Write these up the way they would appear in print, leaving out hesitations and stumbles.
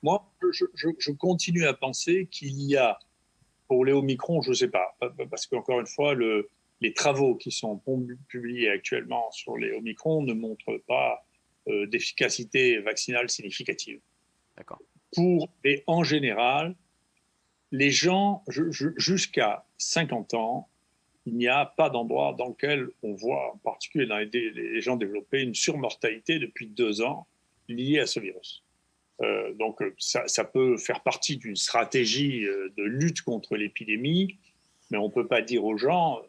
Moi, je continue à penser qu'il y a, pour les Omicron, je ne sais pas, parce qu'encore une fois, les travaux qui sont publiés actuellement sur les Omicron ne montrent pas d'efficacité vaccinale significative. D'accord. Et en général, les gens, jusqu'à 50 ans, il n'y a pas d'endroit dans lequel on voit, en particulier dans les gens développés, une surmortalité depuis 2 ans liée à ce virus. Donc ça peut faire partie d'une stratégie de lutte contre l'épidémie, mais on ne peut pas dire aux gens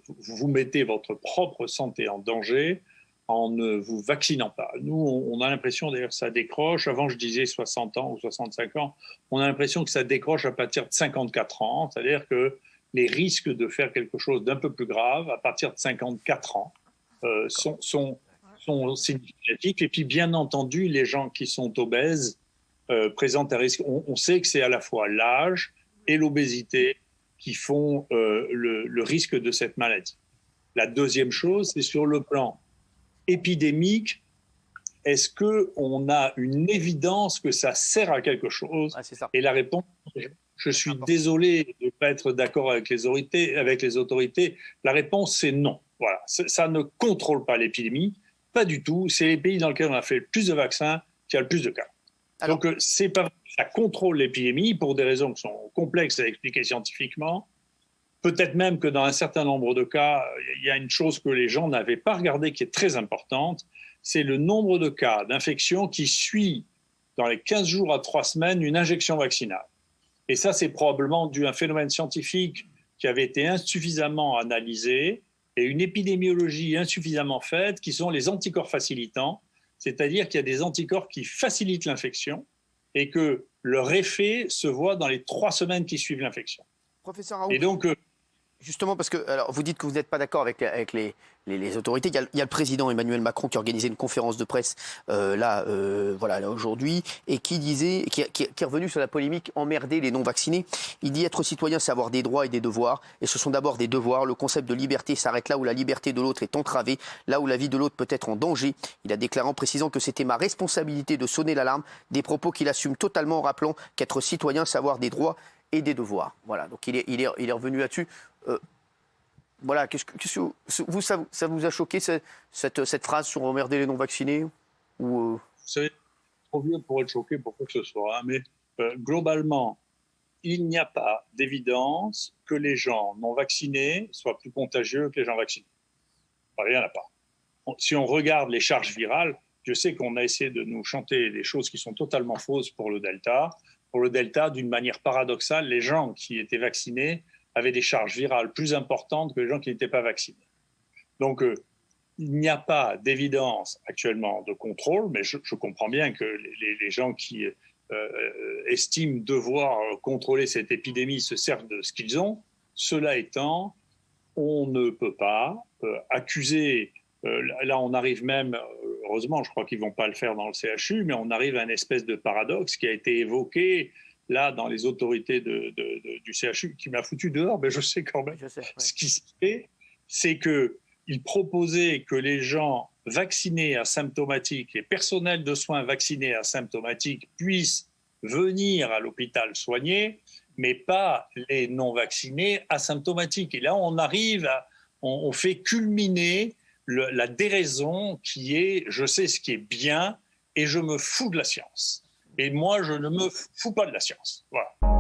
vous mettez votre propre santé en danger en ne vous vaccinant pas. Nous, on a l'impression d'ailleurs que ça décroche. Avant, je disais 60 ans ou 65 ans. On a l'impression que ça décroche à partir de 54 ans, c'est-à-dire que les risques de faire quelque chose d'un peu plus grave à partir de 54 ans sont significatifs. Et puis, bien entendu, les gens qui sont obèses présentent un risque. On sait que c'est à la fois l'âge et l'obésité qui font le risque de cette maladie. La deuxième chose, c'est sur le plan épidémique. Est-ce qu'on a une évidence que ça sert à quelque chose? C'est ça. Et la réponse, je suis désolé de ne pas être d'accord avec les autorités. La réponse, c'est non. Voilà. Ça ne contrôle pas l'épidémie, pas du tout. C'est les pays dans lesquels on a fait le plus de vaccins qui a le plus de cas. Alors, donc, c'est pas vrai que ça contrôle l'épidémie pour des raisons qui sont complexes à expliquer scientifiquement. Peut-être même que dans un certain nombre de cas, il y a une chose que les gens n'avaient pas regardée qui est très importante, c'est le nombre de cas d'infection qui suit dans les 15 jours à 3 semaines une injection vaccinale. Et ça, c'est probablement dû à un phénomène scientifique qui avait été insuffisamment analysé et une épidémiologie insuffisamment faite, qui sont les anticorps facilitants, c'est-à-dire qu'il y a des anticorps qui facilitent l'infection et que leur effet se voit dans les 3 semaines qui suivent l'infection. Professeur Raoult, et donc, justement, parce que alors, vous dites que vous n'êtes pas d'accord avec les autorités. Il y a le président Emmanuel Macron qui a organisé une conférence de presse là aujourd'hui et qui est revenu sur la polémique emmerder les non-vaccinés. Il dit être citoyen, c'est avoir des droits et des devoirs. Et ce sont d'abord des devoirs. Le concept de liberté s'arrête là où la liberté de l'autre est entravée, là où la vie de l'autre peut être en danger. Il a déclaré en précisant que c'était ma responsabilité de sonner l'alarme, des propos qu'il assume totalement en rappelant qu'être citoyen, c'est avoir des droits et des devoirs. Voilà, donc il est revenu là-dessus. Voilà, ça vous a choqué cette phrase sur emmerder les non-vaccinés ou Vous savez, trop vieux pour être choqué pour quoi que ce soit, hein, mais globalement, il n'y a pas d'évidence que les gens non vaccinés soient plus contagieux que les gens vaccinés. Enfin, il n'y en a pas. Si on regarde les charges virales, je sais qu'on a essayé de nous chanter des choses qui sont totalement fausses pour le Delta. Pour le Delta, d'une manière paradoxale, les gens qui étaient vaccinés avaient des charges virales plus importantes que les gens qui n'étaient pas vaccinés. Donc, il n'y a pas d'évidence actuellement de contrôle, mais je comprends bien que les gens qui estiment devoir contrôler cette épidémie se servent de ce qu'ils ont. Cela étant, on ne peut pas accuser... là, on arrive même, heureusement, je crois qu'ils ne vont pas le faire dans le CHU, mais on arrive à une espèce de paradoxe qui a été évoqué là dans les autorités du CHU, qui m'a foutu dehors, mais je sais quand même. Ce qui se fait, c'est qu'ils proposaient que les gens vaccinés asymptomatiques, les personnels de soins vaccinés asymptomatiques puissent venir à l'hôpital soigner, mais pas les non-vaccinés asymptomatiques. Et là, on fait culminer la déraison qui est « je sais ce qui est bien et je me fous de la science ». Et moi, je ne me fous pas de la science. Voilà.